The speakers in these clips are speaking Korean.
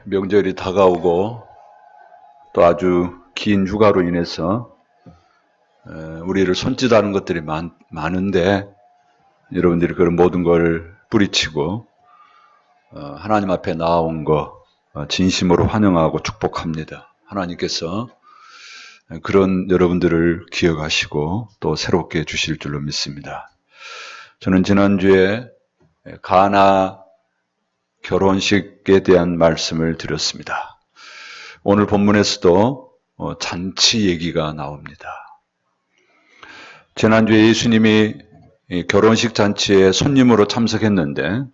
명절이 다가오고 또 아주 긴 휴가로 인해서 우리를 손짓하는 것들이 많은데 여러분들이 그런 모든 걸 뿌리치고 하나님 앞에 나아온 거 진심으로 환영하고 축복합니다. 하나님께서 그런 여러분들을 기억하시고 또 새롭게 주실 줄로 믿습니다. 저는 지난주에 가나 결혼식에 대한 말씀을 드렸습니다. 오늘 본문에서도 잔치 얘기가 나옵니다. 지난주에 예수님이 결혼식 잔치에 손님으로 참석했는데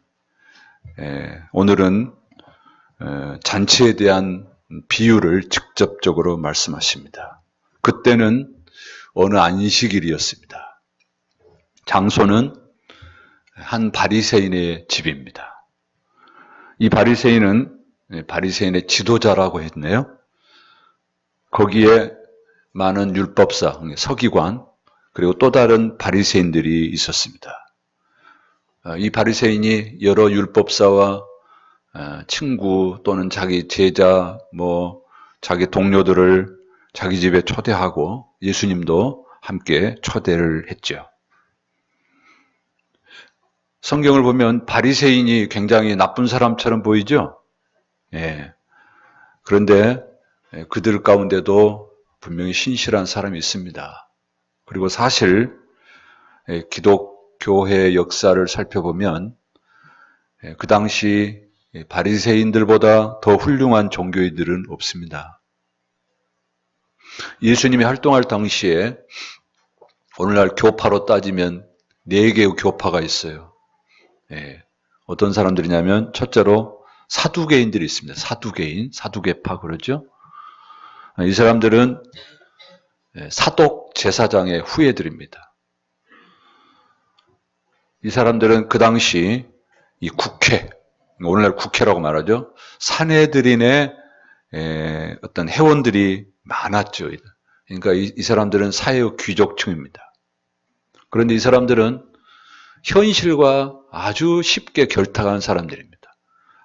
오늘은 잔치에 대한 비유를 직접적으로 말씀하십니다. 그때는 어느 안식일이었습니다. 장소는 한 바리새인의 집입니다. 이 바리새인은 바리새인의 지도자라고 했네요. 거기에 많은 율법사, 서기관, 그리고 또 다른 바리새인들이 있었습니다. 이 바리새인이 여러 율법사와 친구 또는 자기 제자, 자기 동료들을 자기 집에 초대하고 예수님도 함께 초대를 했죠. 성경을 보면 바리새인이 굉장히 나쁜 사람처럼 보이죠? 예. 그런데 그들 가운데도 분명히 신실한 사람이 있습니다. 그리고 사실 기독교회의 역사를 살펴보면 그 당시 바리새인들보다 더 훌륭한 종교인들은 없습니다. 예수님이 활동할 당시에 오늘날 교파로 따지면 4개의 교파가 있어요. 어떤 사람들이냐면 첫째로 사두개인들이 있습니다. 사두개인, 사두개파 그러죠. 이 사람들은 사독 제사장의 후예들입니다. 이 사람들은 그 당시 이 국회, 오늘날 국회라고 말하죠. 산헤드린의 어떤 회원들이 많았죠. 그러니까 이 사람들은 사회의 귀족층입니다. 그런데 이 사람들은 현실과 아주 쉽게 결탁한 사람들입니다.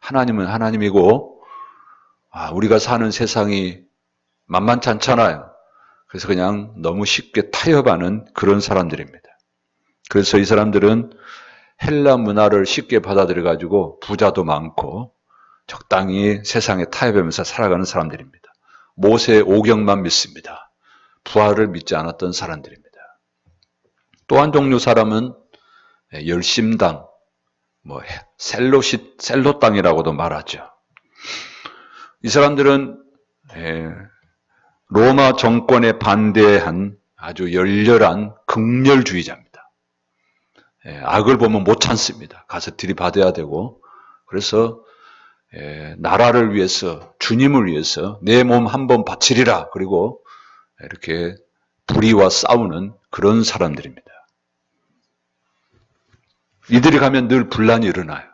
하나님은 하나님이고 우리가 사는 세상이 만만치 않잖아요. 그래서 그냥 너무 쉽게 타협하는 그런 사람들입니다. 그래서 이 사람들은 헬라 문화를 쉽게 받아들여가지고 부자도 많고 적당히 세상에 타협하면서 살아가는 사람들입니다. 모세의 오경만 믿습니다. 부활을 믿지 않았던 사람들입니다. 또 한 종류 사람은 열심당, 셀롯당이라고도 말하죠. 이 사람들은 로마 정권에 반대한 아주 열렬한 극렬주의자입니다. 악을 보면 못 참습니다. 가서 들이받아야 되고, 그래서 나라를 위해서, 주님을 위해서 내 몸 한번 바치리라. 그리고 이렇게 불의와 싸우는 그런 사람들입니다. 이들이 가면 늘 분란이 일어나요.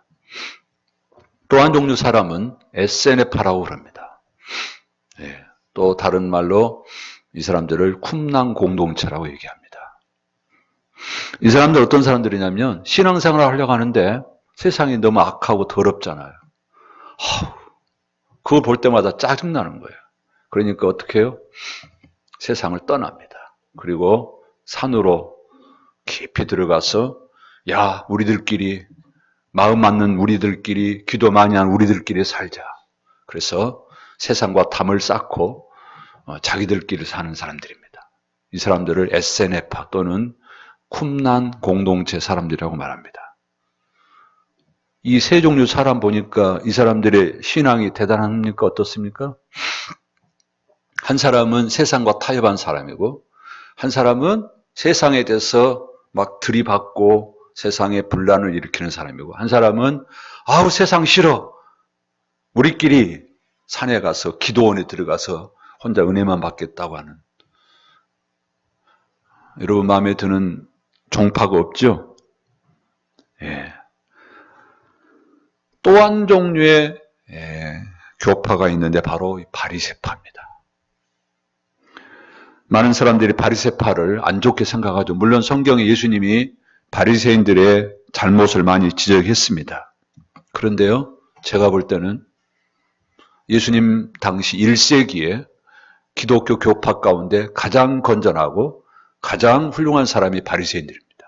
또 한 종류 사람은 SNF라고 그럽니다. 또 다른 말로 이 사람들을 쿰랑 공동체라고 얘기합니다. 이 사람들 어떤 사람들이냐면 신앙생활을 하려고 하는데 세상이 너무 악하고 더럽잖아요. 그걸 볼 때마다 짜증나는 거예요. 그러니까 어떻게 해요? 세상을 떠납니다. 그리고 산으로 깊이 들어가서 우리들끼리 마음 맞는 우리들끼리 기도 많이 하는 우리들끼리 살자. 그래서 세상과 담을 쌓고 자기들끼리 사는 사람들입니다. 이 사람들을 SNF파 또는 쿰란 공동체 사람들이라고 말합니다. 이 세 종류 사람 보니까 이 사람들의 신앙이 대단합니까? 어떻습니까? 한 사람은 세상과 타협한 사람이고 한 사람은 세상에 대해서 막 들이받고 세상에 분란을 일으키는 사람이고 한 사람은 세상 싫어. 우리끼리 산에 가서 기도원에 들어가서 혼자 은혜만 받겠다고 하는. 여러분 마음에 드는 종파가 없죠? 또 한 종류의 교파가 있는데 바로 바리새파입니다. 많은 사람들이 바리새파를 안 좋게 생각하죠. 물론 성경에 예수님이 바리새인들의 잘못을 많이 지적했습니다. 그런데요, 제가 볼 때는 예수님 당시 1세기에 기독교 교파 가운데 가장 건전하고 가장 훌륭한 사람이 바리새인들입니다.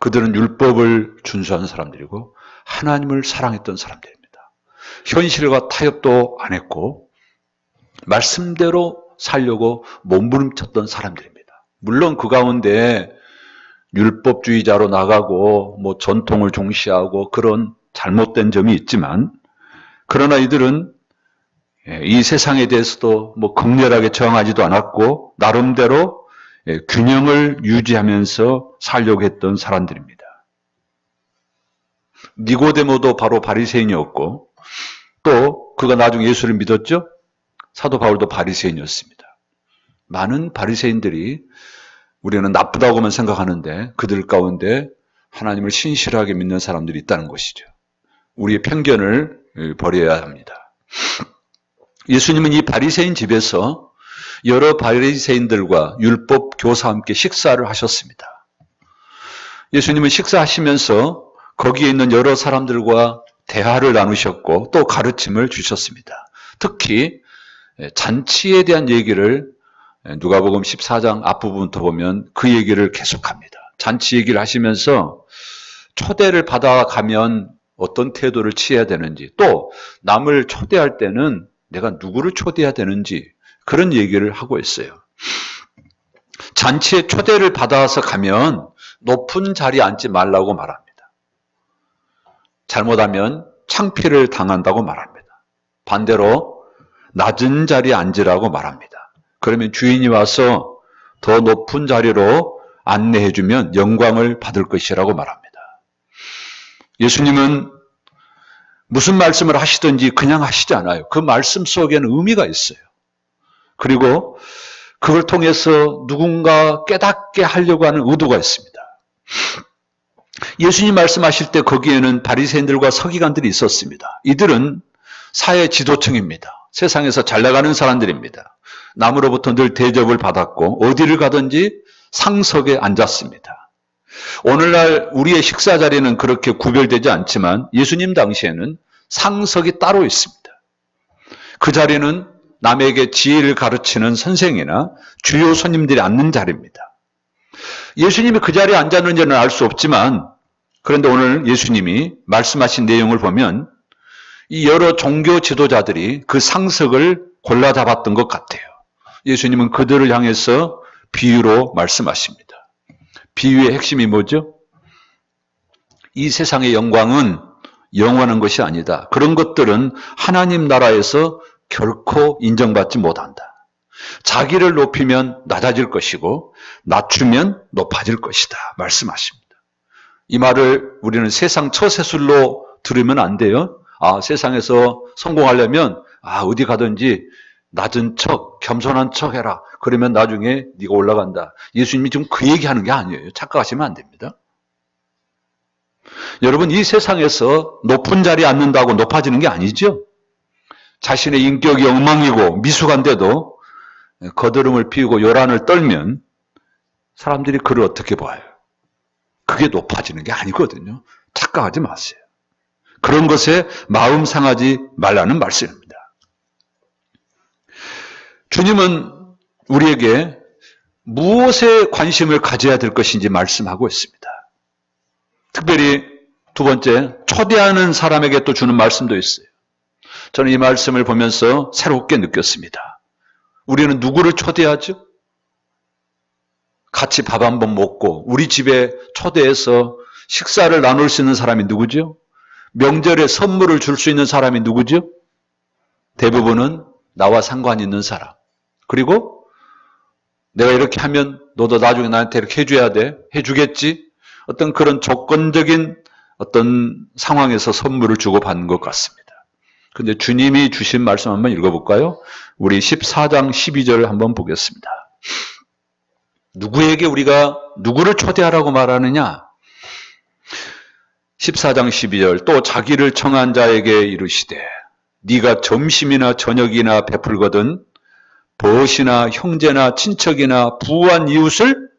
그들은 율법을 준수한 사람들이고 하나님을 사랑했던 사람들입니다. 현실과 타협도 안 했고 말씀대로 살려고 몸부림쳤던 사람들입니다. 물론 그 가운데 율법주의자로 나가고 전통을 중시하고 그런 잘못된 점이 있지만, 그러나 이들은 이 세상에 대해서도 극렬하게 저항하지도 않았고 나름대로 균형을 유지하면서 살려고 했던 사람들입니다. 니고데모도 바로 바리새인이었고 또 그가 나중에 예수를 믿었죠. 사도 바울도 바리새인이었습니다. 많은 바리새인들이 우리는 나쁘다고만 생각하는데 그들 가운데 하나님을 신실하게 믿는 사람들이 있다는 것이죠. 우리의 편견을 버려야 합니다. 예수님은 이 바리새인 집에서 여러 바리새인들과 율법 교사와 함께 식사를 하셨습니다. 예수님은 식사하시면서 거기에 있는 여러 사람들과 대화를 나누셨고 또 가르침을 주셨습니다. 특히 잔치에 대한 얘기를 누가복음 14장 앞부분부터 보면 그 얘기를 계속합니다. 잔치 얘기를 하시면서 초대를 받아가면 어떤 태도를 취해야 되는지, 또 남을 초대할 때는 내가 누구를 초대해야 되는지 그런 얘기를 하고 있어요. 잔치에 초대를 받아서 가면 높은 자리에 앉지 말라고 말합니다. 잘못하면 창피를 당한다고 말합니다. 반대로 낮은 자리에 앉으라고 말합니다. 그러면 주인이 와서 더 높은 자리로 안내해주면 영광을 받을 것이라고 말합니다. 예수님은 무슨 말씀을 하시든지 그냥 하시지 않아요. 그 말씀 속에는 의미가 있어요. 그리고 그걸 통해서 누군가 깨닫게 하려고 하는 의도가 있습니다. 예수님 말씀하실 때 거기에는 바리새인들과 서기관들이 있었습니다. 이들은 사회 지도층입니다. 세상에서 잘 나가는 사람들입니다. 남으로부터 늘 대접을 받았고 어디를 가든지 상석에 앉았습니다. 오늘날 우리의 식사 자리는 그렇게 구별되지 않지만 예수님 당시에는 상석이 따로 있습니다. 그 자리는 남에게 지혜를 가르치는 선생이나 주요 손님들이 앉는 자리입니다. 예수님이 그 자리에 앉았는지는 알 수 없지만, 그런데 오늘 예수님이 말씀하신 내용을 보면 이 여러 종교 지도자들이 그 상석을 골라 잡았던 것 같아요. 예수님은 그들을 향해서 비유로 말씀하십니다. 비유의 핵심이 뭐죠? 이 세상의 영광은 영원한 것이 아니다. 그런 것들은 하나님 나라에서 결코 인정받지 못한다. 자기를 높이면 낮아질 것이고 낮추면 높아질 것이다 말씀하십니다. 이 말을 우리는 세상 처세술로 들으면 안 돼요. 세상에서 성공하려면 어디 가든지 낮은 척, 겸손한 척 해라. 그러면 나중에 네가 올라간다. 예수님이 지금 그 얘기하는 게 아니에요. 착각하시면 안 됩니다. 여러분, 이 세상에서 높은 자리에 앉는다고 높아지는 게 아니죠. 자신의 인격이 엉망이고 미숙한데도 거드름을 피우고 요란을 떨면 사람들이 그를 어떻게 봐요? 그게 높아지는 게 아니거든요. 착각하지 마세요. 그런 것에 마음 상하지 말라는 말씀입니다. 주님은 우리에게 무엇에 관심을 가져야 될 것인지 말씀하고 있습니다. 특별히 두 번째, 초대하는 사람에게 또 주는 말씀도 있어요. 저는 이 말씀을 보면서 새롭게 느꼈습니다. 우리는 누구를 초대하죠? 같이 밥 한번 먹고 우리 집에 초대해서 식사를 나눌 수 있는 사람이 누구죠? 명절에 선물을 줄 수 있는 사람이 누구죠? 대부분은 나와 상관 있는 사람. 그리고 내가 이렇게 하면 너도 나중에 나한테 이렇게 해줘야 돼. 해주겠지? 어떤 그런 조건적인 어떤 상황에서 선물을 주고받는 것 같습니다. 근데 주님이 주신 말씀 한번 읽어볼까요? 우리 14장 12절을 한번 보겠습니다. 누구에게 우리가 누구를 초대하라고 말하느냐? 14장 12절, 또 자기를 청한 자에게 이르시되 네가 점심이나 저녁이나 베풀거든 벗이나 형제나 친척이나 부한 이웃을,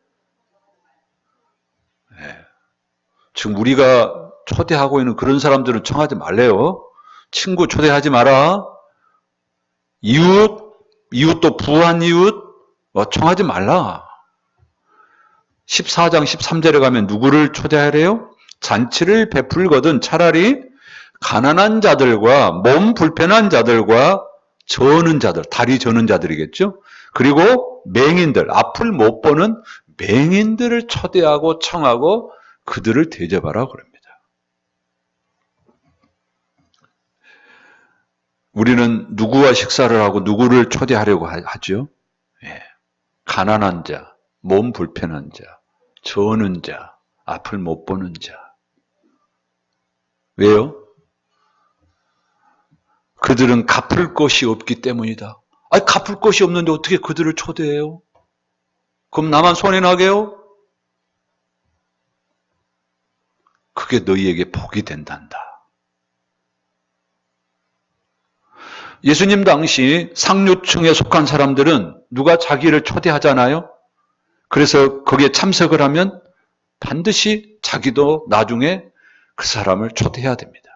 지금 우리가 초대하고 있는 그런 사람들은 청하지 말래요. 친구 초대하지 마라. 이웃도 부한 이웃, 청하지 말라. 14장 13절에 가면 누구를 초대하래요? 잔치를 베풀거든 차라리 가난한 자들과 몸 불편한 자들과 저는 자들, 다리 저는 자들이겠죠? 그리고 맹인들, 앞을 못 보는 맹인들을 초대하고 청하고 그들을 대접하라 그럽니다. 우리는 누구와 식사를 하고 누구를 초대하려고 하죠? 가난한 자, 몸 불편한 자, 저는 자, 앞을 못 보는 자. 왜요? 그들은 갚을 것이 없기 때문이다. 아니, 갚을 것이 없는데 어떻게 그들을 초대해요? 그럼 나만 손해나게요? 그게 너희에게 복이 된단다. 예수님 당시 상류층에 속한 사람들은 누가 자기를 초대하잖아요. 그래서 거기에 참석을 하면 반드시 자기도 나중에 그 사람을 초대해야 됩니다.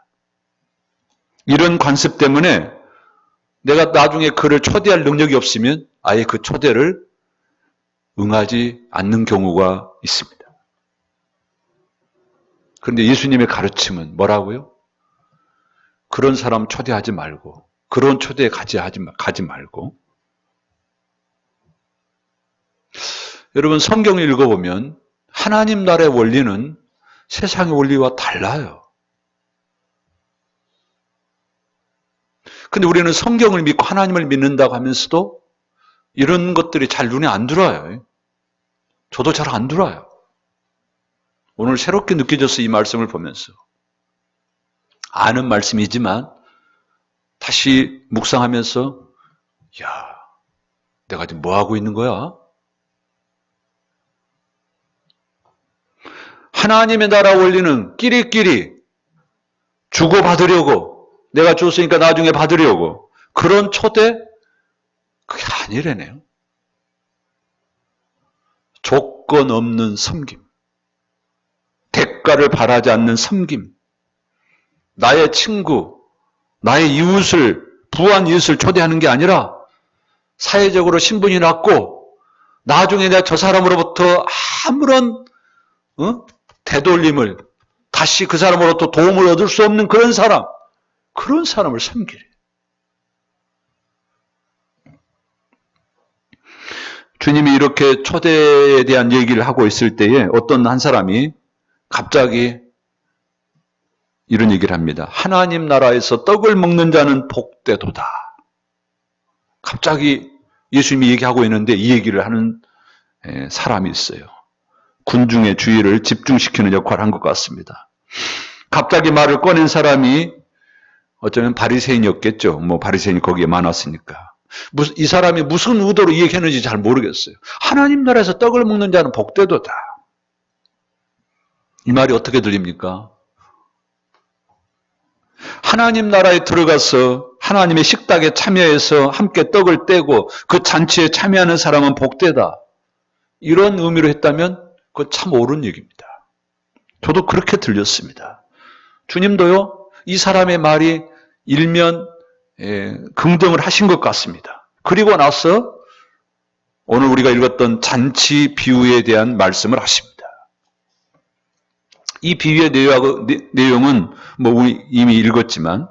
이런 관습 때문에 내가 나중에 그를 초대할 능력이 없으면 아예 그 초대를 응하지 않는 경우가 있습니다. 그런데 예수님의 가르침은 뭐라고요? 그런 사람 초대하지 말고, 그런 초대에 가지 말고. 여러분, 성경을 읽어보면 하나님 나라의 원리는 세상의 원리와 달라요. 근데 우리는 성경을 믿고 하나님을 믿는다고 하면서도 이런 것들이 잘 눈에 안 들어와요. 저도 잘 안 들어와요. 오늘 새롭게 느껴져서 이 말씀을 보면서 아는 말씀이지만 다시 묵상하면서 야, 내가 지금 뭐 하고 있는 거야? 하나님의 나라 원리는 끼리끼리 주고받으려고, 내가 줬으니까 나중에 받으려고, 그런 초대? 그게 아니래네요. 조건 없는 섬김, 대가를 바라지 않는 섬김, 나의 친구, 나의 이웃을, 부한 이웃을 초대하는 게 아니라 사회적으로 신분이 낮고 나중에 내가 저 사람으로부터 아무런 되돌림을, 다시 그 사람으로부터 도움을 얻을 수 없는 그런 사람을 섬기래. 주님이 이렇게 초대에 대한 얘기를 하고 있을 때에 어떤 한 사람이 갑자기 이런 얘기를 합니다. 하나님 나라에서 떡을 먹는 자는 복되도다. 갑자기 예수님이 얘기하고 있는데 이 얘기를 하는 사람이 있어요. 군중의 주의를 집중시키는 역할을 한 것 같습니다. 갑자기 말을 꺼낸 사람이 어쩌면 바리새인이었겠죠. 바리새인이 거기에 많았으니까. 이 사람이 무슨 의도로 얘기했는지 잘 모르겠어요. 하나님 나라에서 떡을 먹는 자는 복되도다. 이 말이 어떻게 들립니까? 하나님 나라에 들어가서 하나님의 식탁에 참여해서 함께 떡을 떼고 그 잔치에 참여하는 사람은 복되다. 이런 의미로 했다면 그건 참 옳은 얘기입니다. 저도 그렇게 들렸습니다. 주님도요, 이 사람의 말이 일면 긍정을 하신 것 같습니다. 그리고 나서 오늘 우리가 읽었던 잔치 비유에 대한 말씀을 하십니다. 이 비유의 내용은 우리 이미 읽었지만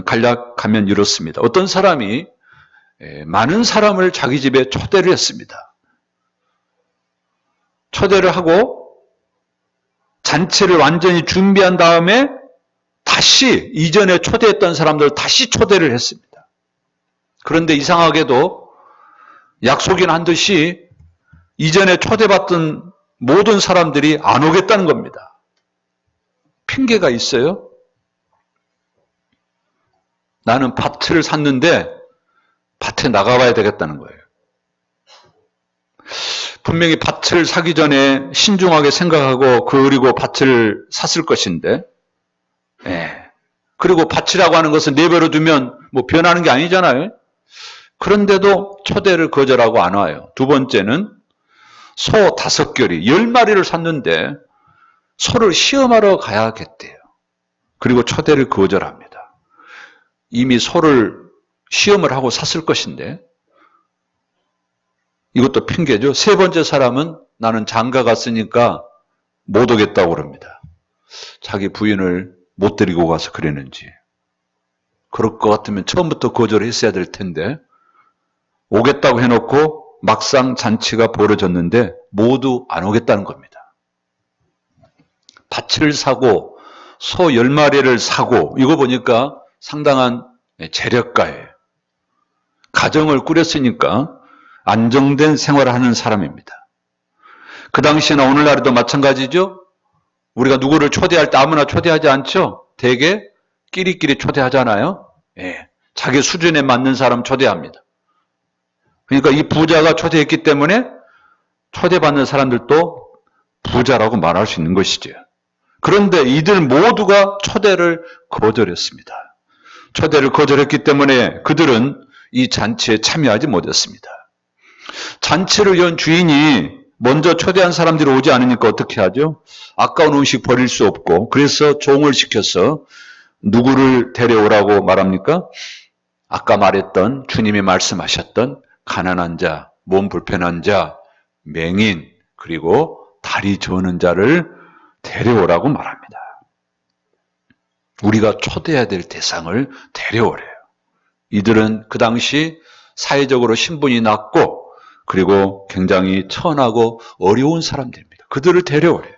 간략하면 이렇습니다. 어떤 사람이 많은 사람을 자기 집에 초대를 했습니다. 초대를 하고 잔치를 완전히 준비한 다음에 다시 이전에 초대했던 사람들을 다시 초대를 했습니다. 그런데 이상하게도 약속인 한 듯이 이전에 초대받던 모든 사람들이 안 오겠다는 겁니다. 핑계가 있어요. 나는 밭을 샀는데 밭에 나가봐야 되겠다는 거예요. 분명히 밭을 사기 전에 신중하게 생각하고 그리고 밭을 샀을 것인데, 그리고 밭이라고 하는 것은 내버려 두면 변하는 게 아니잖아요. 그런데도 초대를 거절하고 안 와요. 두 번째는 소 5결이 10마리를 샀는데 소를 시험하러 가야겠대요. 그리고 초대를 거절합니다. 이미 소를 시험을 하고 샀을 것인데 이것도 핑계죠. 세 번째 사람은 나는 장가 갔으니까 못 오겠다고 그럽니다. 자기 부인을 못 데리고 가서 그랬는지. 그럴 것 같으면 처음부터 거절했어야 될 텐데 오겠다고 해놓고 막상 잔치가 벌어졌는데 모두 안 오겠다는 겁니다. 밭을 사고 소 10마리를 사고 이거 보니까 상당한 재력가예요. 가정을 꾸렸으니까 안정된 생활을 하는 사람입니다. 그 당시나 오늘날에도 마찬가지죠. 우리가 누구를 초대할 때 아무나 초대하지 않죠. 대개 끼리끼리 초대하잖아요. 예, 자기 수준에 맞는 사람 초대합니다. 그러니까 이 부자가 초대했기 때문에 초대받는 사람들도 부자라고 말할 수 있는 것이죠. 그런데 이들 모두가 초대를 거절했습니다. 초대를 거절했기 때문에 그들은 이 잔치에 참여하지 못했습니다. 잔치를 연 주인이 먼저 초대한 사람들이 오지 않으니까 어떻게 하죠? 아까운 음식 버릴 수 없고 그래서 종을 시켜서 누구를 데려오라고 말합니까? 아까 말했던 주님이 말씀하셨던 가난한 자, 몸 불편한 자, 맹인, 그리고 다리 저는 자를 데려오라고 말합니다. 우리가 초대해야 될 대상을 데려오래요. 이들은 그 당시 사회적으로 신분이 낮고 그리고 굉장히 천하고 어려운 사람들입니다. 그들을 데려오래요.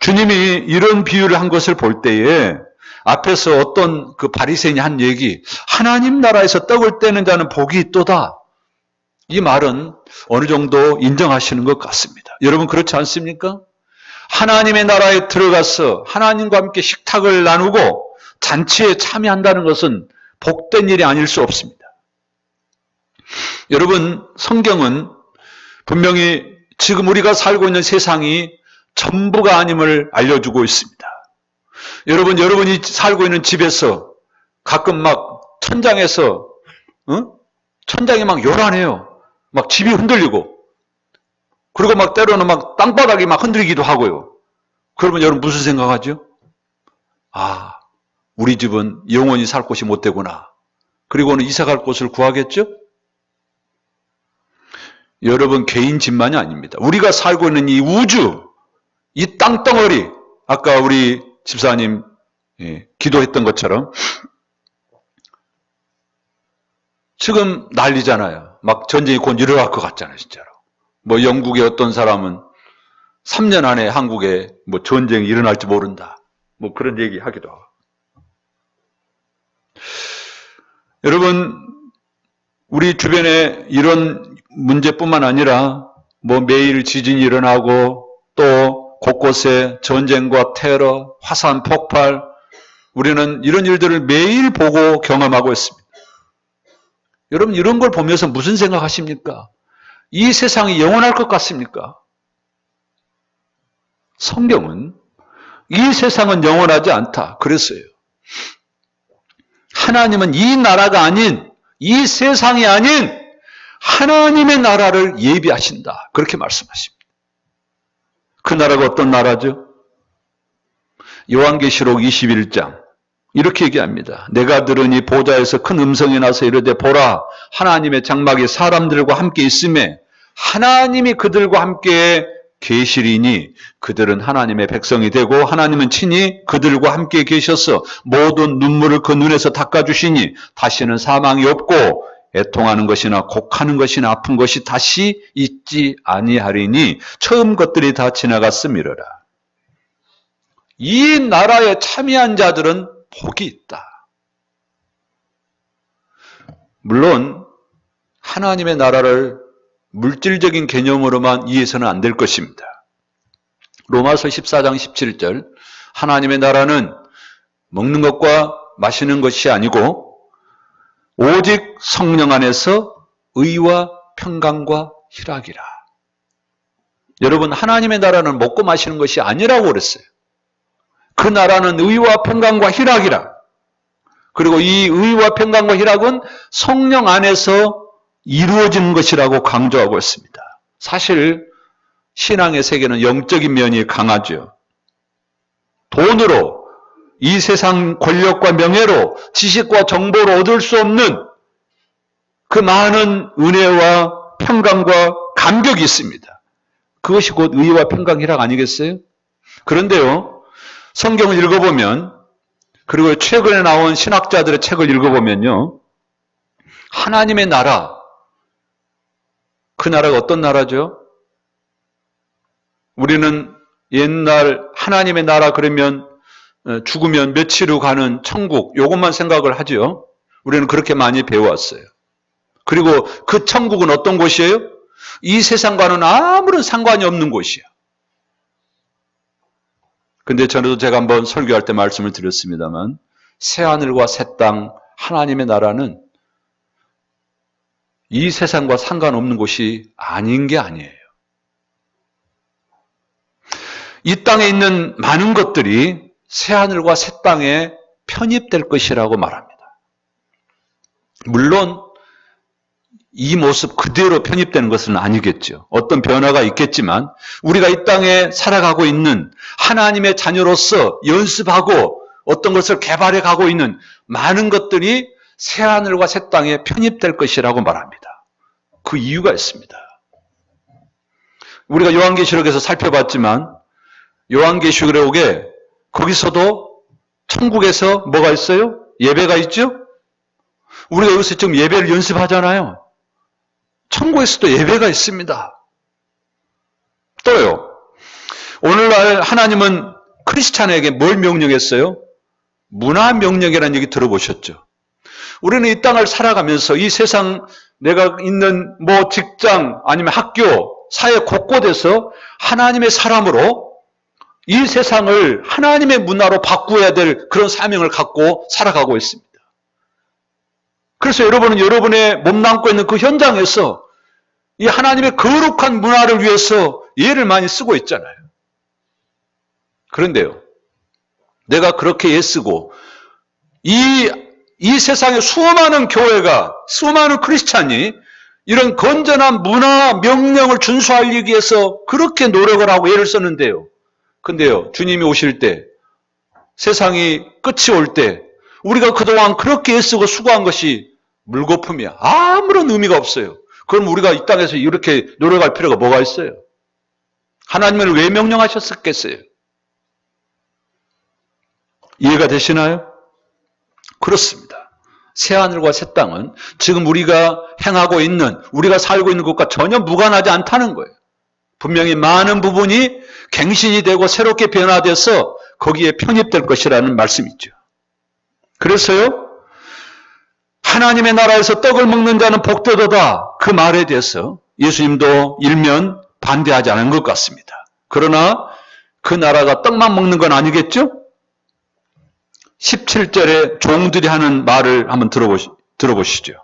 주님이 이런 비유를 한 것을 볼 때에 앞에서 어떤 그 바리새인이 한 얘기, 하나님 나라에서 떡을 떼는 자는 복이 있도다. 이 말은 어느 정도 인정하시는 것 같습니다. 여러분 그렇지 않습니까? 하나님의 나라에 들어가서 하나님과 함께 식탁을 나누고 잔치에 참여한다는 것은 복된 일이 아닐 수 없습니다. 여러분 성경은 분명히 지금 우리가 살고 있는 세상이 전부가 아님을 알려주고 있습니다. 여러분이 살고 있는 집에서 가끔 막 천장에서 천장이 막 요란해요. 막 집이 흔들리고 그리고 막 때로는 막 땅바닥이 막 흔들리기도 하고요. 그러면 여러분 무슨 생각하죠? 아, 우리 집은 영원히 살 곳이 못 되구나. 그리고는 이사 갈 곳을 구하겠죠? 여러분 개인 집만이 아닙니다. 우리가 살고 있는 이 우주, 이 땅덩어리, 아까 우리 집사님 기도했던 것처럼 지금 난리잖아요. 막 전쟁이 곧 일어날 것 같잖아요, 진짜로. 뭐 영국의 어떤 사람은 3년 안에 한국에 뭐 전쟁이 일어날지 모른다. 뭐 그런 얘기 하기도 하고. 여러분, 우리 주변에 이런 문제뿐만 아니라 뭐 매일 지진이 일어나고 또 곳곳에 전쟁과 테러, 화산 폭발, 우리는 이런 일들을 매일 보고 경험하고 있습니다. 여러분 이런 걸 보면서 무슨 생각하십니까? 이 세상이 영원할 것 같습니까? 성경은 이 세상은 영원하지 않다 그랬어요. 하나님은 이 나라가 아닌, 이 세상이 아닌 하나님의 나라를 예비하신다 그렇게 말씀하십니다. 그 나라가 어떤 나라죠? 요한계시록 21장 이렇게 얘기합니다. 내가 들으니 보좌에서 큰 음성이 나서 이르되 보라 하나님의 장막이 사람들과 함께 있음에 하나님이 그들과 함께 계시리니 그들은 하나님의 백성이 되고 하나님은 친히 그들과 함께 계셔서 모든 눈물을 그 눈에서 닦아주시니 다시는 사망이 없고 애통하는 것이나 곡하는 것이나 아픈 것이 다시 있지 아니하리니 처음 것들이 다 지나갔음이러라. 이 나라에 참여한 자들은 복이 있다. 물론 하나님의 나라를 물질적인 개념으로만 이해해서는 안 될 것입니다. 로마서 14장 17절 하나님의 나라는 먹는 것과 마시는 것이 아니고 오직 성령 안에서 의와 평강과 희락이라. 여러분 하나님의 나라는 먹고 마시는 것이 아니라고 그랬어요. 그 나라는 의와 평강과 희락이라. 그리고 이 의와 평강과 희락은 성령 안에서 이루어지는 것이라고 강조하고 있습니다. 사실 신앙의 세계는 영적인 면이 강하죠. 돈으로 이 세상 권력과 명예로 지식과 정보로 얻을 수 없는 그 많은 은혜와 평강과 감격이 있습니다. 그것이 곧 의와 평강 희락 아니겠어요? 그런데요, 성경을 읽어보면, 그리고 최근에 나온 신학자들의 책을 읽어보면요, 하나님의 나라, 그 나라가 어떤 나라죠? 우리는 옛날 하나님의 나라 그러면 죽으면 며칠 후 가는 천국, 이것만 생각을 하죠. 우리는 그렇게 많이 배워왔어요. 그리고 그 천국은 어떤 곳이에요? 이 세상과는 아무런 상관이 없는 곳이에요. 근데 저도 제가 한번 설교할 때 말씀을 드렸습니다만, 새하늘과 새 땅, 하나님의 나라는 이 세상과 상관없는 곳이 아닌 게 아니에요. 이 땅에 있는 많은 것들이 새하늘과 새 땅에 편입될 것이라고 말합니다. 물론 이 모습 그대로 편입되는 것은 아니겠죠. 어떤 변화가 있겠지만 우리가 이 땅에 살아가고 있는 하나님의 자녀로서 연습하고 어떤 것을 개발해 가고 있는 많은 것들이 새하늘과 새 땅에 편입될 것이라고 말합니다. 그 이유가 있습니다. 우리가 요한계시록에서 살펴봤지만 요한계시록에 거기서도 천국에서 뭐가 있어요? 예배가 있죠? 우리가 여기서 지금 예배를 연습하잖아요. 천국에서도 예배가 있습니다. 또요. 오늘날 하나님은 크리스찬에게 뭘 명령했어요? 문화 명령이라는 얘기 들어보셨죠? 우리는 이 땅을 살아가면서 이 세상 내가 있는 뭐 직장 아니면 학교, 사회 곳곳에서 하나님의 사람으로 이 세상을 하나님의 문화로 바꾸어야 될 그런 사명을 갖고 살아가고 있습니다. 그래서 여러분은 여러분의 몸담고 있는 그 현장에서 이 하나님의 거룩한 문화를 위해서 예를 많이 쓰고 있잖아요. 그런데요, 내가 그렇게 애쓰고 이 세상의 수많은 교회가, 수많은 크리스찬이 이런 건전한 문화 명령을 준수하기 위해서 그렇게 노력을 하고 애를 썼는데요. 근데요, 주님이 오실 때, 세상이 끝이 올 때, 우리가 그동안 그렇게 애쓰고 수고한 것이 물거품이야. 아무런 의미가 없어요. 그럼 우리가 이 땅에서 이렇게 노력할 필요가 뭐가 있어요? 하나님을 왜 명령하셨겠어요? 이해가 되시나요? 그렇습니다. 새하늘과 새 땅은 지금 우리가 행하고 있는, 우리가 살고 있는 것과 전혀 무관하지 않다는 거예요. 분명히 많은 부분이 갱신이 되고 새롭게 변화돼서 거기에 편입될 것이라는 말씀이죠. 그래서요, 하나님의 나라에서 떡을 먹는 자는 복되도다, 그 말에 대해서 예수님도 일면 반대하지 않은 것 같습니다. 그러나 그 나라가 떡만 먹는 건 아니겠죠? 17절에 종들이 하는 말을 한번 들어보시죠.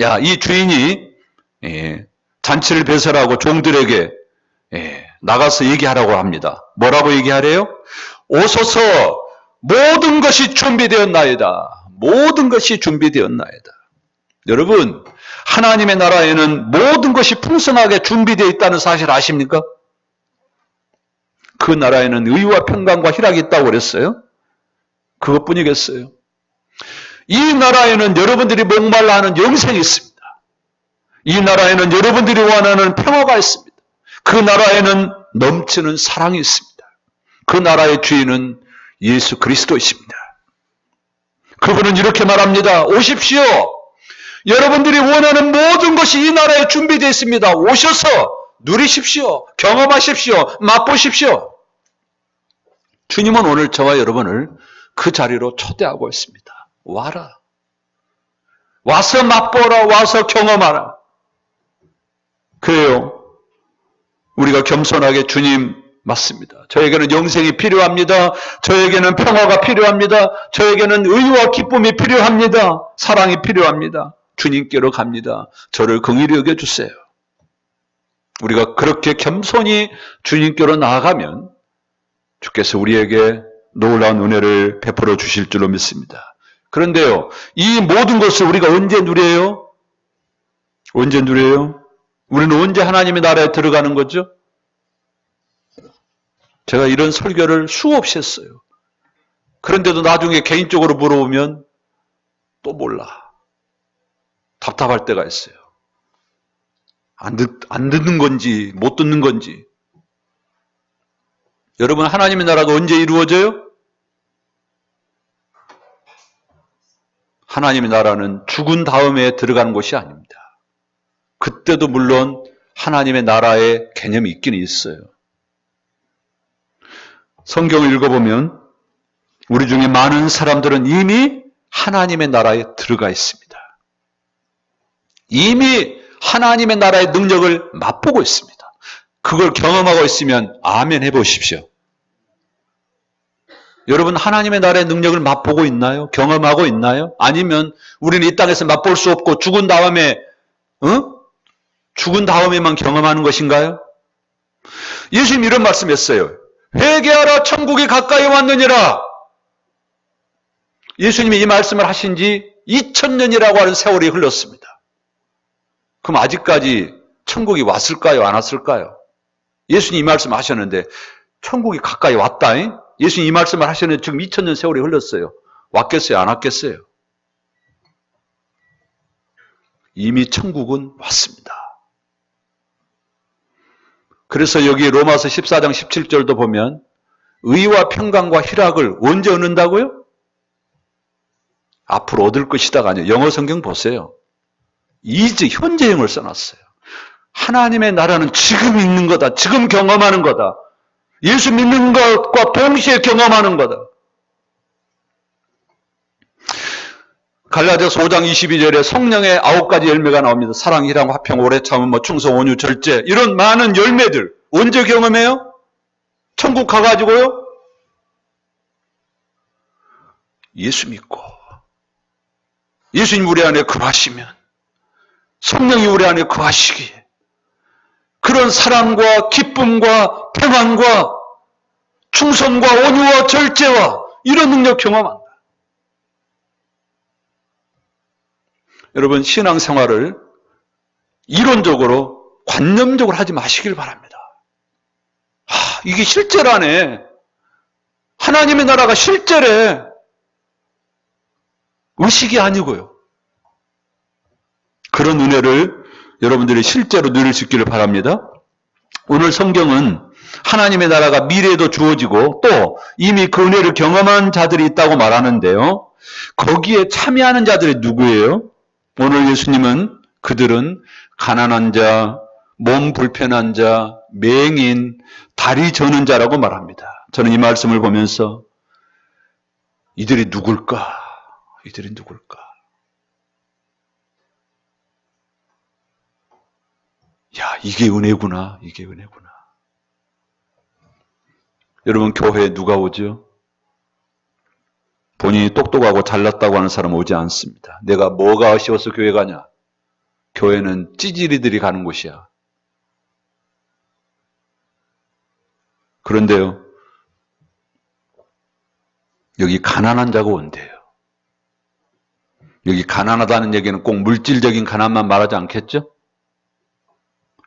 야, 이 주인이 잔치를 배설하고 종들에게 나가서 얘기하라고 합니다. 뭐라고 얘기하래요? 오소서, 모든 것이 준비되었나이다. 모든 것이 준비되었나이다. 여러분, 하나님의 나라에는 모든 것이 풍성하게 준비되어 있다는 사실 아십니까? 그 나라에는 의와 평강과 희락이 있다고 그랬어요. 그것뿐이겠어요. 이 나라에는 여러분들이 목말라 하는 영생이 있습니다. 이 나라에는 여러분들이 원하는 평화가 있습니다. 그 나라에는 넘치는 사랑이 있습니다. 그 나라의 주인은 예수 그리스도이십니다. 그분은 이렇게 말합니다. 오십시오. 여러분들이 원하는 모든 것이 이 나라에 준비되어 있습니다. 오셔서 누리십시오. 경험하십시오. 맛보십시오. 주님은 오늘 저와 여러분을 그 자리로 초대하고 있습니다. 와라. 와서 맛보라. 와서 경험하라. 그래요. 우리가 겸손하게 주님 맞습니다. 저에게는 영생이 필요합니다. 저에게는 평화가 필요합니다. 저에게는 의와 기쁨이 필요합니다. 사랑이 필요합니다. 주님께로 갑니다. 저를 긍휼히 여겨주세요. 우리가 그렇게 겸손히 주님께로 나아가면 주께서 우리에게 놀라운 은혜를 베풀어 주실 줄로 믿습니다. 그런데요, 이 모든 것을 우리가 언제 누려요? 언제 누려요? 우리는 언제 하나님의 나라에 들어가는 거죠? 제가 이런 설교를 수없이 했어요. 그런데도 나중에 개인적으로 물어보면 또 몰라. 답답할 때가 있어요. 안 듣는 건지 못 듣는 건지. 여러분, 하나님의 나라가 언제 이루어져요? 하나님의 나라는 죽은 다음에 들어가는 것이 아닙니다. 그때도 물론 하나님의 나라의 개념이 있긴 있어요. 성경을 읽어보면 우리 중에 많은 사람들은 이미 하나님의 나라에 들어가 있습니다. 이미 하나님의 나라의 능력을 맛보고 있습니다. 그걸 경험하고 있으면 아멘 해보십시오. 여러분, 하나님의 나라의 능력을 맛보고 있나요? 경험하고 있나요? 아니면 우리는 이 땅에서 맛볼 수 없고 죽은 다음에만 경험하는 것인가요? 예수님 이런 말씀했어요. 회개하라, 천국이 가까이 왔느니라. 예수님이 이 말씀을 하신 지 2000년이라고 하는 세월이 흘렀습니다. 그럼 아직까지 천국이 왔을까요? 안 왔을까요? 예수님 이 말씀 하셨는데 천국이 가까이 왔다. 예수님 이 말씀을 하셨는데 지금 2000년 세월이 흘렀어요. 왔겠어요? 안 왔겠어요? 이미 천국은 왔습니다. 그래서 여기 로마서 14장 17절도 보면 의와 평강과 희락을 언제 얻는다고요? 앞으로 얻을 것이다가 아니에요. 영어 성경 보세요. 이제 현재형을 써놨어요. 하나님의 나라는 지금 있는 거다. 지금 경험하는 거다. 예수 믿는 것과 동시에 경험하는 거다. 갈라디아서 5장 22절에 성령의 9가지 열매가 나옵니다. 사랑, 희락, 화평, 오래 참음, 충성, 온유, 절제, 이런 많은 열매들 언제 경험해요? 천국 가가지고요? 예수 믿고 예수님 우리 안에 거하시면, 성령이 우리 안에 거하시기에 그런 사랑과 기쁨과 평안과 충성과 온유와 절제와 이런 능력 경험한다. 여러분, 신앙생활을 이론적으로 관념적으로 하지 마시길 바랍니다. 이게 실제라네. 하나님의 나라가 실제래. 의식이 아니고요. 그런 은혜를 여러분들이 실제로 누릴 수 있기를 바랍니다. 오늘 성경은 하나님의 나라가 미래에도 주어지고 또 이미 그 은혜를 경험한 자들이 있다고 말하는데요. 거기에 참여하는 자들이 누구예요? 오늘 예수님은 그들은 가난한 자, 몸 불편한 자, 맹인, 다리 저는 자라고 말합니다. 저는 이 말씀을 보면서 이들이 누굴까? 이들이 누굴까? 야, 이게 은혜구나. 이게 은혜구나. 여러분, 교회에 누가 오죠? 본인이 똑똑하고 잘났다고 하는 사람은 오지 않습니다. 내가 뭐가 아쉬워서 교회 가냐? 교회는 찌질이들이 가는 곳이야. 그런데요, 여기 가난한 자가 온대요. 여기 가난하다는 얘기는 꼭 물질적인 가난만 말하지 않겠죠?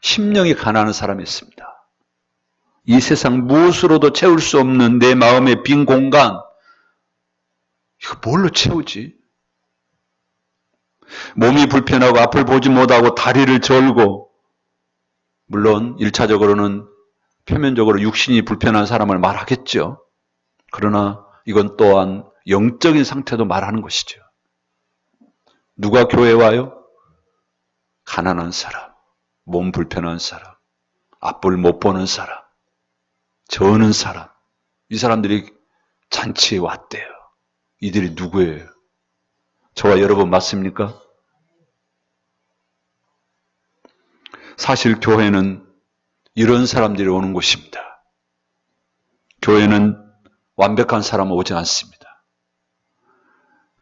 심령이 가난한 사람이 있습니다. 이 세상 무엇으로도 채울 수 없는 내 마음의 빈 공간, 이거 뭘로 채우지? 몸이 불편하고 앞을 보지 못하고 다리를 절고, 물론 1차적으로는 표면적으로 육신이 불편한 사람을 말하겠죠. 그러나 이건 또한 영적인 상태도 말하는 것이죠. 누가 교회에 와요? 가난한 사람, 몸 불편한 사람, 앞을 못 보는 사람, 저는 사람, 이 사람들이 잔치에 왔대요. 이들이 누구예요? 저와 여러분 맞습니까? 사실 교회는 이런 사람들이 오는 곳입니다. 교회는 완벽한 사람은 오지 않습니다.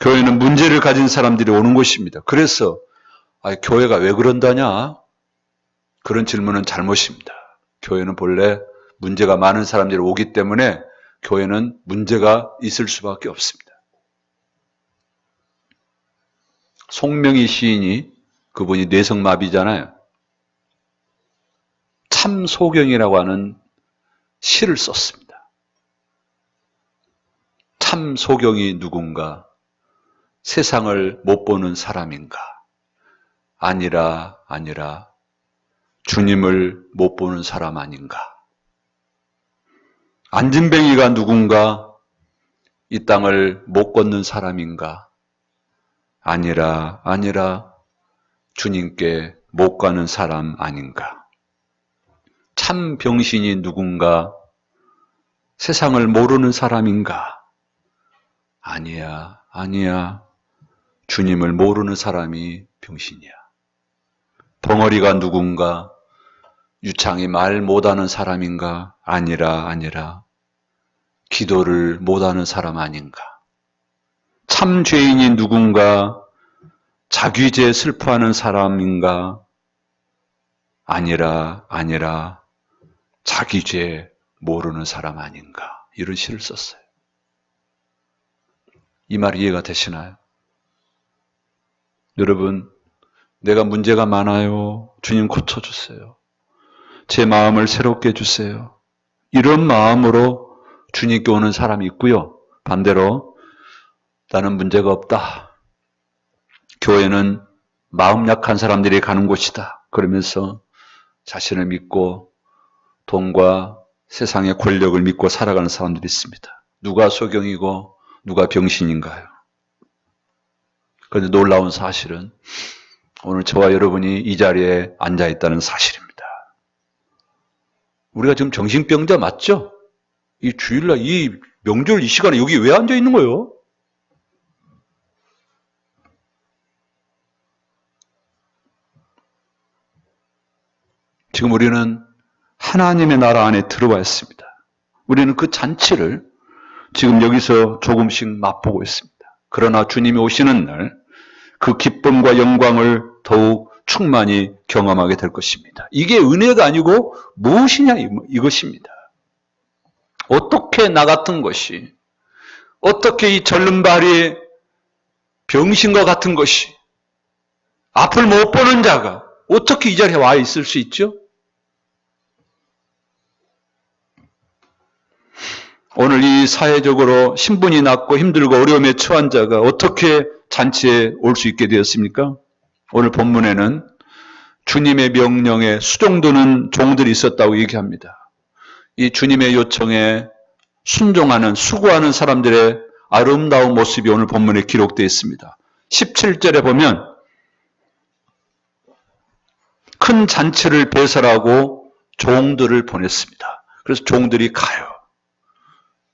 교회는 문제를 가진 사람들이 오는 곳입니다. 그래서 교회가 왜 그런다냐? 그런 질문은 잘못입니다. 교회는 본래 문제가 많은 사람들이 오기 때문에 교회는 문제가 있을 수밖에 없습니다. 송명희 시인이, 그분이 뇌성마비잖아요. 참소경이라고 하는 시를 썼습니다. 참 소경이 누군가? 세상을 못 보는 사람인가? 아니라 주님을 못 보는 사람 아닌가? 안진뱅이가 누군가? 이 땅을 못 걷는 사람인가? 아니라 주님께 못 가는 사람 아닌가? 참 병신이 누군가? 세상을 모르는 사람인가? 아니야. 주님을 모르는 사람이 병신이야. 벙어리가 누군가? 유창이 말 못하는 사람인가? 아니라 기도를 못하는 사람 아닌가? 참 죄인이 누군가? 자귀죄 슬퍼하는 사람인가? 아니라 자기죄 모르는 사람 아닌가? 이런 시를 썼어요. 이 말 이해가 되시나요? 여러분, 내가 문제가 많아요. 주님 고쳐주세요. 제 마음을 새롭게 해주세요. 이런 마음으로 주님께 오는 사람이 있고요. 반대로 나는 문제가 없다. 교회는 마음 약한 사람들이 가는 곳이다. 그러면서 자신을 믿고 돈과 세상의 권력을 믿고 살아가는 사람들이 있습니다. 누가 소경이고 누가 병신인가요? 그런데 놀라운 사실은 오늘 저와 여러분이 이 자리에 앉아 있다는 사실입니다. 우리가 지금 정신병자 맞죠? 이 주일날 이 명절 이 시간에 여기 왜 앉아 있는 거예요? 지금 우리는 하나님의 나라 안에 들어와 있습니다. 우리는 그 잔치를 지금 여기서 조금씩 맛보고 있습니다. 그러나 주님이 오시는 날 그 기쁨과 영광을 더욱 충만히 경험하게 될 것입니다. 이게 은혜가 아니고 무엇이냐 이것입니다. 어떻게 나 같은 것이, 어떻게 이 절름발이 병신과 같은 것이, 앞을 못 보는 자가 어떻게 이 자리에 와 있을 수 있죠? 오늘 이 사회적으로 신분이 낮고 힘들고 어려움에 처한 자가 어떻게 잔치에 올 수 있게 되었습니까? 오늘 본문에는 주님의 명령에 수종드는 종들이 있었다고 얘기합니다. 이 주님의 요청에 순종하는, 수고하는 사람들의 아름다운 모습이 오늘 본문에 기록되어 있습니다. 17절에 보면 큰 잔치를 배설하고 종들을 보냈습니다. 그래서 종들이 가요.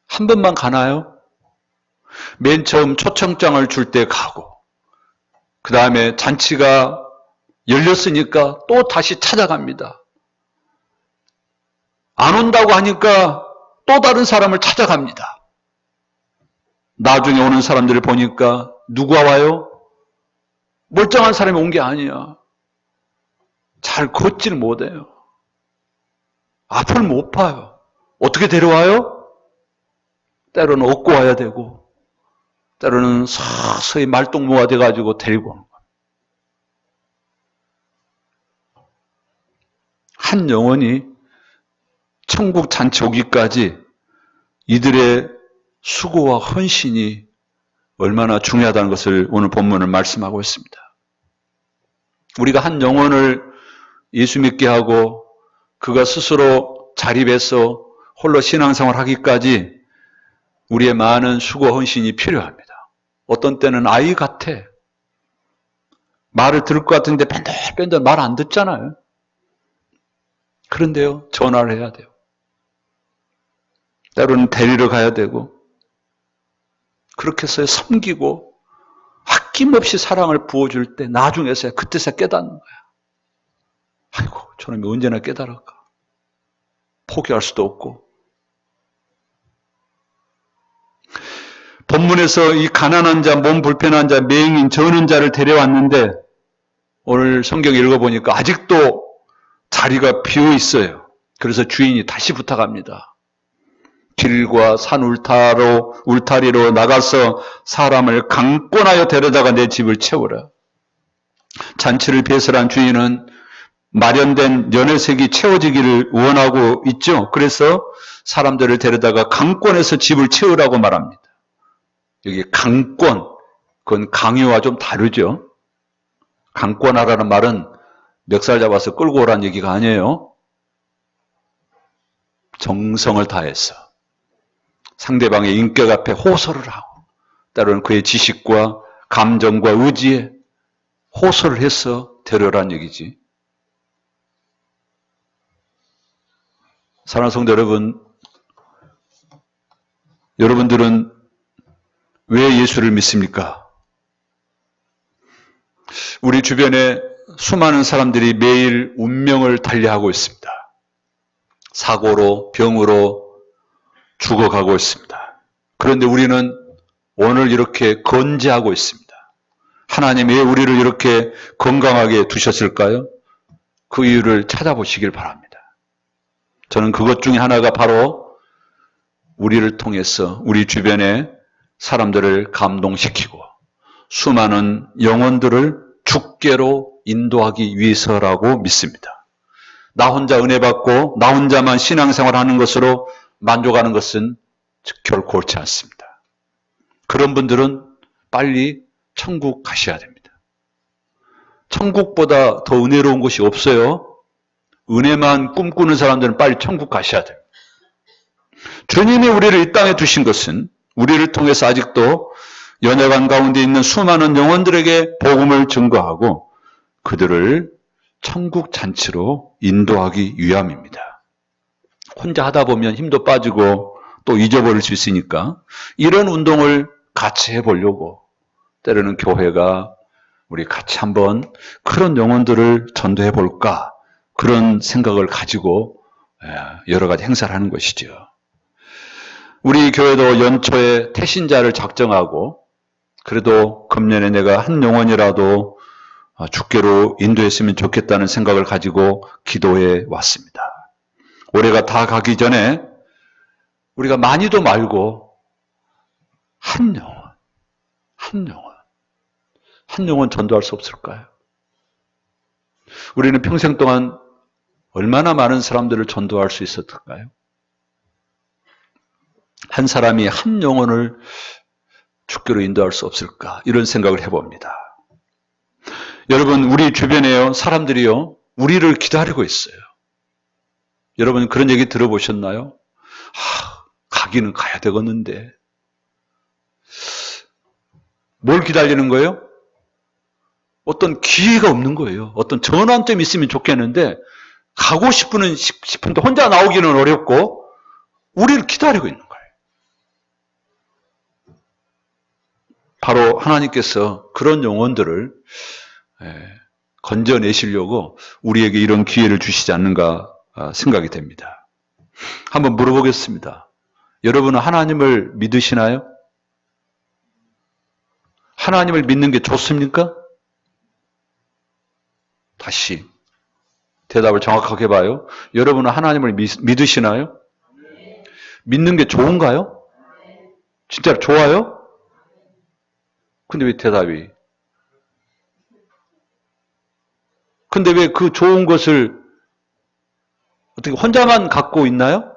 한 번만 가나요? 맨 처음 초청장을 줄 때 가고, 그 다음에 잔치가 열렸으니까 또 다시 찾아갑니다. 안 온다고 하니까 또 다른 사람을 찾아갑니다. 나중에 오는 사람들을 보니까 누가 와요? 멀쩡한 사람이 온 게 아니야. 잘 걷지를 못해요. 앞을 못 봐요. 어떻게 데려와요? 때로는 업고 와야 되고, 때로는 서서히 말동무가 돼가지고 데리고 오는 거예요. 한 영혼이 천국 잔치 오기까지 이들의 수고와 헌신이 얼마나 중요하다는 것을 오늘 본문은 말씀하고 있습니다. 우리가 한 영혼을 예수 믿게 하고 그가 스스로 자립해서 홀로 신앙생활 하기까지 우리의 많은 수고 헌신이 필요합니다. 어떤 때는 아이 같아. 말을 들을 것 같은데 뺀들뺀들 말 안 듣잖아요. 그런데요, 전화를 해야 돼요. 때로는 데리러 가야 되고, 그렇게 해서 섬기고 아낌없이 사랑을 부어줄 때 나중에서야 그때서야 깨닫는 거야. 아이고, 저놈이 언제나 깨달을까. 포기할 수도 없고. 본문에서 이 가난한 자, 몸 불편한 자, 맹인, 저는 자를 데려왔는데 오늘 성경 읽어보니까 아직도 자리가 비어 있어요. 그래서 주인이 다시 부탁합니다. 길과 산 울타리로 나가서 사람을 강권하여 데려다가 내 집을 채우라. 잔치를 배설한 주인은 마련된 연회색이 채워지기를 원하고 있죠. 그래서 사람들을 데려다가 강권해서 집을 채우라고 말합니다. 여기 강권, 그건 강요와 좀 다르죠. 강권하라는 말은 멱살 잡아서 끌고 오라는 얘기가 아니에요. 정성을 다해서 상대방의 인격 앞에 호소를 하고, 때로는 그의 지식과 감정과 의지에 호소를 해서 데려라는 얘기지. 사랑하는 성도 여러분, 여러분들은 왜 예수를 믿습니까? 우리 주변에 수많은 사람들이 매일 운명을 달리하고 있습니다. 사고로, 병으로 죽어가고 있습니다. 그런데 우리는 오늘 이렇게 건재하고 있습니다. 하나님이 왜 우리를 이렇게 건강하게 두셨을까요? 그 이유를 찾아보시길 바랍니다. 저는 그것 중에 하나가 바로 우리를 통해서 우리 주변의 사람들을 감동시키고 수많은 영혼들을 주께로 인도하기 위해서라고 믿습니다. 나 혼자 은혜 받고 나 혼자만 신앙생활 하는 것으로 만족하는 것은 결코 옳지 않습니다. 그런 분들은 빨리 천국 가셔야 됩니다. 천국보다 더 은혜로운 곳이 없어요. 은혜만 꿈꾸는 사람들은 빨리 천국 가셔야 됩니다. 주님이 우리를 이 땅에 두신 것은 우리를 통해서 아직도 연약한 가운데 있는 수많은 영혼들에게 복음을 증거하고 그들을 천국 잔치로 인도하기 위함입니다. 혼자 하다 보면 힘도 빠지고 또 잊어버릴 수 있으니까 이런 운동을 같이 해보려고 때로는 교회가 우리 같이 한번 그런 영혼들을 전도해 볼까 그런 생각을 가지고 여러 가지 행사를 하는 것이죠. 우리 교회도 연초에 태신자를 작정하고 그래도 금년에 내가 한 영혼이라도 주께로 인도했으면 좋겠다는 생각을 가지고 기도해 왔습니다. 올해가 다 가기 전에 우리가 많이도 말고 한 영혼 전도할 수 없을까요? 우리는 평생 동안 얼마나 많은 사람들을 전도할 수 있었을까요? 한 사람이 한 영혼을 주께로 인도할 수 없을까? 이런 생각을 해봅니다. 여러분, 우리 주변에요, 사람들이요, 우리를 기다리고 있어요. 여러분, 그런 얘기 들어보셨나요? 가기는 가야 되겠는데. 뭘 기다리는 거예요? 어떤 기회가 없는 거예요. 어떤 전환점이 있으면 좋겠는데, 가고 싶은데 혼자 나오기는 어렵고, 우리를 기다리고 있는 거예요. 바로 하나님께서 그런 영혼들을 건져내시려고 우리에게 이런 기회를 주시지 않는가 생각이 됩니다. 한번 물어보겠습니다. 여러분은 하나님을 믿으시나요? 하나님을 믿는 게 좋습니까? 다시 대답을 정확하게 해봐요. 여러분은 하나님을 믿으시나요? 믿는 게 좋은가요? 진짜로 좋아요? 근데 왜 대답이? 근데 왜 그 좋은 것을 어떻게 혼자만 갖고 있나요?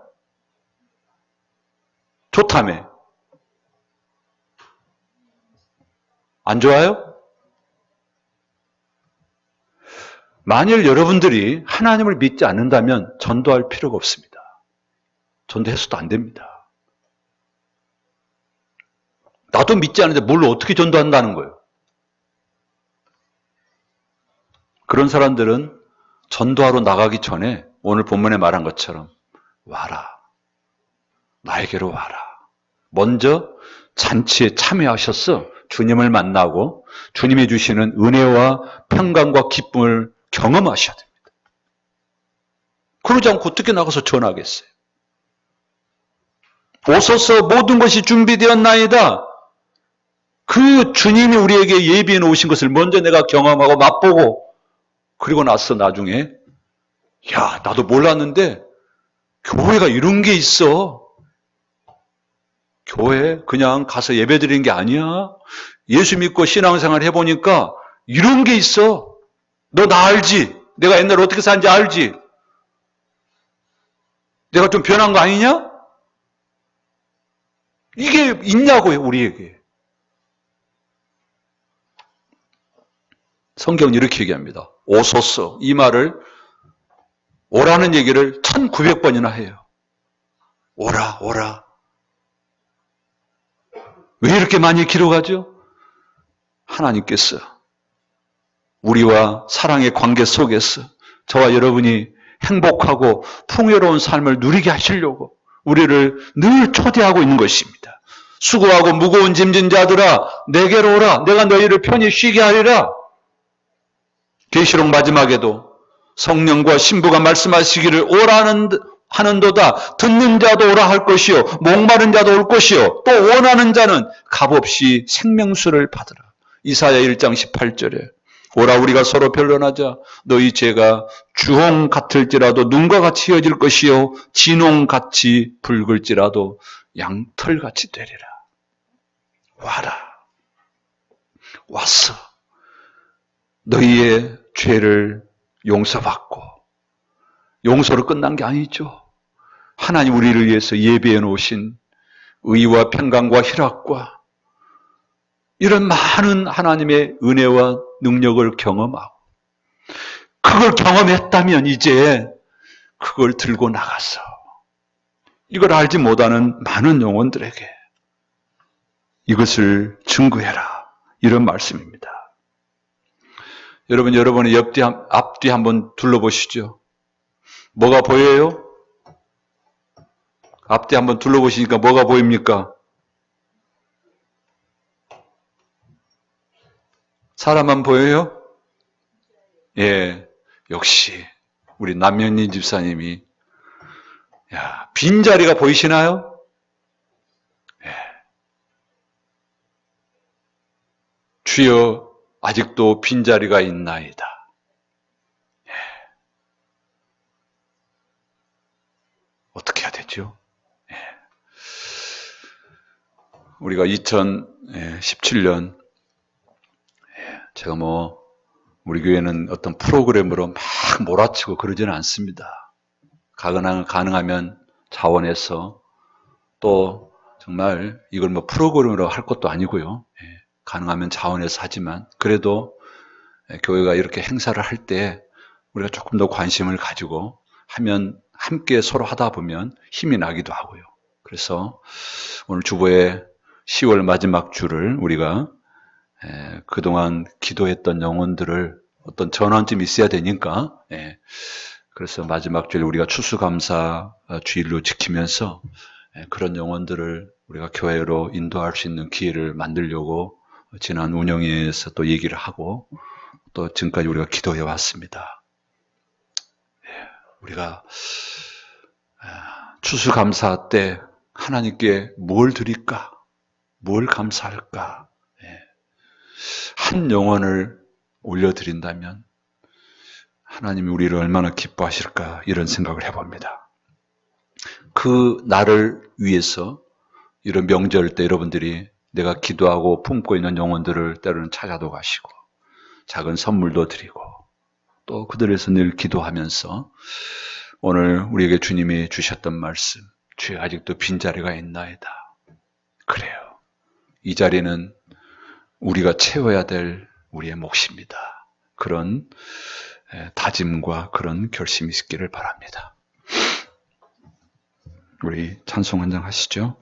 좋다며. 안 좋아요? 만일 여러분들이 하나님을 믿지 않는다면 전도할 필요가 없습니다. 전도해서도 안 됩니다. 나도 믿지 않는데 뭘 어떻게 전도한다는 거예요? 그런 사람들은 전도하러 나가기 전에 오늘 본문에 말한 것처럼 와라. 나에게로 와라. 먼저 잔치에 참여하셔서 주님을 만나고 주님이 주시는 은혜와 평강과 기쁨을 경험하셔야 됩니다. 그러지 않고 어떻게 나가서 전하겠어요? 오소서 모든 것이 준비되었나이다. 그 주님이 우리에게 예비해 놓으신 것을 먼저 내가 경험하고 맛보고 그리고 나서 나중에 야, 나도 몰랐는데 교회가 이런 게 있어. 교회 그냥 가서 예배 드리는 게 아니야. 예수 믿고 신앙생활 해보니까 이런 게 있어. 너 나 알지? 내가 옛날에 어떻게 사는지 알지? 내가 좀 변한 거 아니냐? 이게 있냐고요, 우리에게. 성경은 이렇게 얘기합니다. 오소서. 이 말을, 오라는 얘기를 1900번이나 해요. 오라, 오라. 왜 이렇게 많이 기록하죠? 하나님께서 우리와 사랑의 관계 속에서 저와 여러분이 행복하고 풍요로운 삶을 누리게 하시려고 우리를 늘 초대하고 있는 것입니다. 수고하고 무거운 짐진 자들아 내게로 오라. 내가 너희를 편히 쉬게 하리라. 계시록 마지막에도 성령과 신부가 말씀하시기를 오라 하는도다. 듣는 자도 오라 할 것이요 목마른 자도 올 것이요 또 원하는 자는 값없이 생명수를 받으라. 이사야 1장 18절에 오라 우리가 서로 변론하자. 너희 죄가 주홍 같을지라도 눈과 같이 휘어질 것이요 진홍같이 붉을지라도 양털같이 되리라. 와라. 와서 너희의 죄를 용서받고, 용서로 끝난 게 아니죠. 하나님 우리를 위해서 예비해 놓으신 의와 평강과 희락과 이런 많은 하나님의 은혜와 능력을 경험하고, 그걸 경험했다면 이제 그걸 들고 나가서 이걸 알지 못하는 많은 영혼들에게 이것을 증거해라. 이런 말씀입니다. 여러분, 여러분의 앞뒤 한번 둘러보시죠. 뭐가 보여요? 앞뒤 한번 둘러보시니까 뭐가 보입니까? 사람만 보여요? 예, 역시 우리 남현희 집사님이 빈자리가 보이시나요? 예. 주여 아직도 빈자리가 있나이다. 예. 어떻게 해야 되죠? 예. 우리가 2017년 제가 우리 교회는 어떤 프로그램으로 막 몰아치고 그러지는 않습니다. 가능하면 자원해서 또 정말 이걸 프로그램으로 할 것도 아니고요. 가능하면 자원해서 하지만 그래도 교회가 이렇게 행사를 할 때 우리가 조금 더 관심을 가지고 하면 함께 서로 하다 보면 힘이 나기도 하고요. 그래서 오늘 주보의 10월 마지막 주를 우리가 그동안 기도했던 영혼들을 어떤 전환점이 있어야 되니까 그래서 마지막 주일 우리가 추수감사 주일로 지키면서 그런 영혼들을 우리가 교회로 인도할 수 있는 기회를 만들려고 지난 운영회에서 또 얘기를 하고 또 지금까지 우리가 기도해 왔습니다. 우리가 추수감사 때 하나님께 뭘 드릴까? 뭘 감사할까? 한 영혼을 올려드린다면 하나님이 우리를 얼마나 기뻐하실까 이런 생각을 해봅니다. 그 날을 위해서 이런 명절 때 여러분들이 내가 기도하고 품고 있는 영혼들을 때로는 찾아도 가시고 작은 선물도 드리고 또 그들에서 늘 기도하면서 오늘 우리에게 주님이 주셨던 말씀, 주여 아직도 빈자리가 있나이다. 그래요. 이 자리는 우리가 채워야 될 우리의 몫입니다. 그런 다짐과 그런 결심이 있기를 바랍니다. 우리 찬송 한 장 하시죠.